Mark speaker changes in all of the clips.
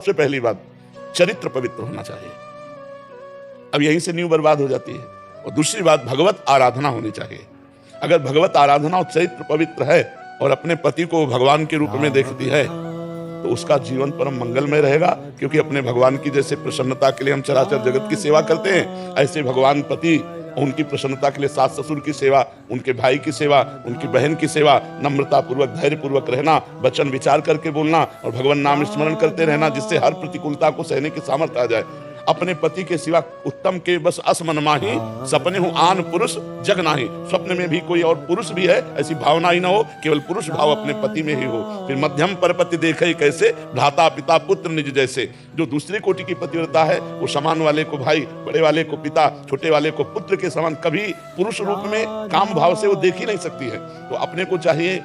Speaker 1: सबसे पहली बात, चरित्र पवित्र होना चाहिए। अब यहीं से नींव बर्बाद हो जाती है। और दूसरी बात, भगवत आराधना होनी चाहिए। अगर भगवत आराधना और चरित्र पवित्र है और अपने पति को भगवान के रूप में देखती है तो उसका जीवन परम मंगलमय रहेगा, क्योंकि अपने भगवान की जैसे प्रसन्नता के लिए हम चराचर जगत की सेवा करते हैं, ऐसे भगवान पति उनकी प्रसन्नता के लिए सास ससुर की सेवा, उनके भाई की सेवा, उनकी बहन की सेवा, नम्रता पूर्वक धैर्य पूर्वक रहना, वचन विचार करके बोलना और भगवान नाम स्मरण करते रहना, जिससे हर प्रतिकूलता को सहने की सामर्थ्य आ जाए। अपने पति के सिवा उत्तम के बस असमन माही, सपने हूं आन पुरुष जग नाही। स्वप्न में भी कोई और पुरुष भी है ऐसी भावना ही ना हो, केवल पुरुष भाव अपने पति में ही हो। फिर मध्यम परपति देखे कैसे, भ्राता पिता पुत्र निज जैसे। जो दूसरी कोटि की पतिव्रता है वो समान वाले को भाई, बड़े वाले को पिता, छोटे वाले को पुत्र के समान कभी पुरुष रूप में काम भाव से वो देख ही नहीं सकती है। तो अपने को चाहिए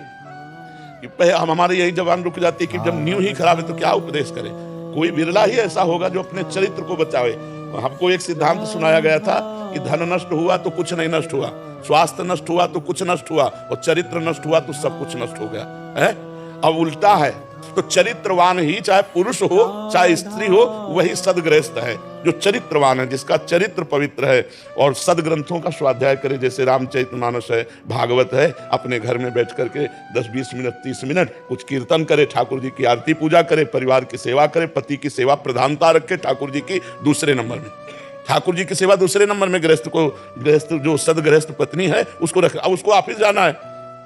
Speaker 1: कि हम हमारी यही जबान रुक जाती है कि जब नींव ही खराब है तो क्या उपदेश करें। कोई विरला ही ऐसा होगा जो अपने चरित्र को बचावे। हमको एक सिद्धांत सुनाया गया था कि धन नष्ट हुआ तो कुछ नहीं नष्ट हुआ, स्वास्थ्य नष्ट हुआ तो कुछ नष्ट हुआ, और चरित्र नष्ट हुआ तो सब कुछ नष्ट हो गया है। अब उल्टा है, तो चरित्रवान ही, चाहे पुरुष हो चाहे स्त्री हो, वही सदगृहस्थ है जो चरित्रवान है, जिसका चरित्र पवित्र है और सदग्रंथों का स्वाध्याय करे। जैसे रामचरितमानस है, भागवत है, अपने घर में बैठ करके 10-20 मिनट 30 मिनट कुछ कीर्तन करे, ठाकुर जी की आरती पूजा करे, परिवार की सेवा करे, पति की सेवा प्रधानता रखे, ठाकुर जी की दूसरे नंबर में, ठाकुर जी की सेवा दूसरे नंबर में, गृहस्थ जो सदगृहस्थ पत्नी है उसको रखे। अब उसको ऑफिस जाना है,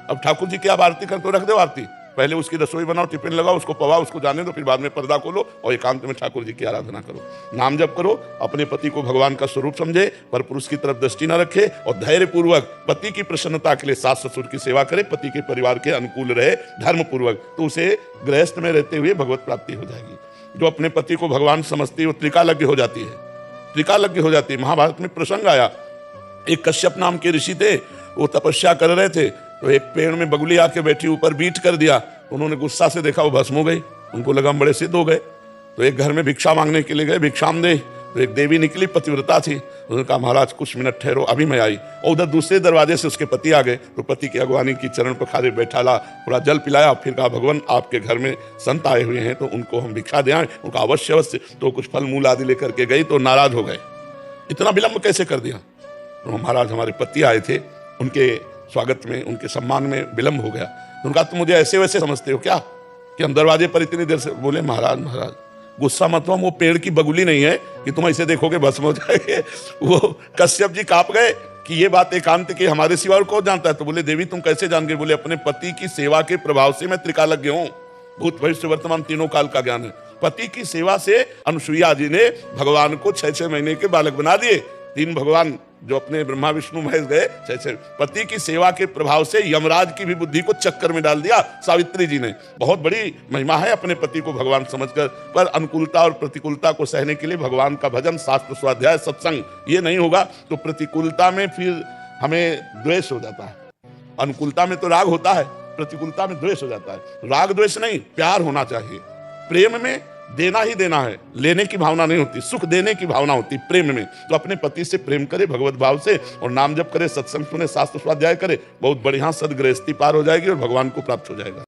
Speaker 1: अब ठाकुर जी की आप आरती कर तो रख दो आरती, पहले उसकी रसोई बनाओ, टिफिन लगाओ, उसको पवाओ, उसको जाने दो, फिर बाद में पर्दा खोलो और एकांत में ठाकुर जी की आराधना करो, नाम जप करो। अपने पति को भगवान का स्वरूप समझे, पर पुरुष की तरफ दृष्टि न रखे और धैर्य पूर्वक पति की प्रसन्नता के लिए सास ससुर की सेवा करे, पति के परिवार के अनुकूल रहे धर्म पूर्वक, तो उसे गृहस्थ में रहते हुए भगवत प्राप्ति हो जाएगी। जो अपने पति को भगवान समझती है वो त्रिकालज्ञ हो जाती है, त्रिकालज्ञ हो जाती है। महाभारत में प्रसंग आया, एक कश्यप नाम के ऋषि थे, वो तपस्या कर रहे थे, तो एक पेड़ में बगुली आके बैठी, ऊपर बीट कर दिया, उन्होंने गुस्सा से देखा वो भस्म हो गई, उनको लगा हम बड़े सिद्ध हो गए। तो एक घर में भिक्षा मांगने के लिए गए, भिक्षाम दे, तो एक देवी निकली, पतिव्रता थी, उन्होंने कहा महाराज कुछ मिनट ठहरो, अभी मैं आई। और उधर दूसरे दरवाजे से उसके पति आ गए, तो पति की अगवानी की, चरण पर खारे बैठाला, थोड़ा जल पिलाया, फिर कहा भगवान आपके घर में संत आए हुए हैं तो उनको हम भिक्षा दें। उनका अवश्य अवश्य, तो कुछ फल मूल आदि लेकर के गई, तो नाराज हो गए, इतना विलंब कैसे कर दिया। तो महाराज हमारे पति आए थे, उनके स्वागत में, उनके सम्मान में विलंब हो गया। तो उनका तुम मुझे ऐसे वैसे समझते हो क्या कि हम दरवाजे पर इतनी देर से। बोले महाराज गुस्सा मत हो, वो पेड़ की बगुली नहीं है कि तुम ऐसे देखोगे भस्म हो जाएंगे। वो कश्यप जी कांप गए कि ये बात एकांत की, हमारे सिवा और कौन जानता है। तो बोले देवी तुम कैसे जान गए। बोले अपने पति की सेवा के प्रभाव से मैं त्रिकालज्ञ हूँ, भूत भविष्य वर्तमान तीनों काल का ज्ञान है। पति की सेवा से अनुसुईया जी ने भगवान को 6-6 महीने के बालक बना दिए। 3 भगवान जो अपने ब्रह्मा विष्णु महेश गए, 6-6 पति की सेवा के प्रभाव से यमराज की भी बुद्धि को चक्कर में डाल दिया सावित्री जी ने। बहुत बड़ी महिमा है अपने पति को भगवान समझकर। पर अनुकूलता और प्रतिकूलता को सहने के लिए भगवान का भजन, शास्त्र स्वाध्याय, सत्संग, ये नहीं होगा तो प्रतिकूलता में फिर हमें द्वेष हो जाता है। अनुकूलता में तो राग होता है, प्रतिकूलता में द्वेष हो जाता है। राग द्वेष नहीं, प्यार होना चाहिए। प्रेम में देना ही देना है, लेने की भावना नहीं होती, सुख देने की भावना होती प्रेम में। तो अपने पति से प्रेम करे भगवत भाव से, और नाम जप करे, सत्संग सुने, शास्त्र स्वाध्याय करे, बहुत बढ़िया सदगृहस्थी पार हो जाएगी और भगवान को प्राप्त हो जाएगा।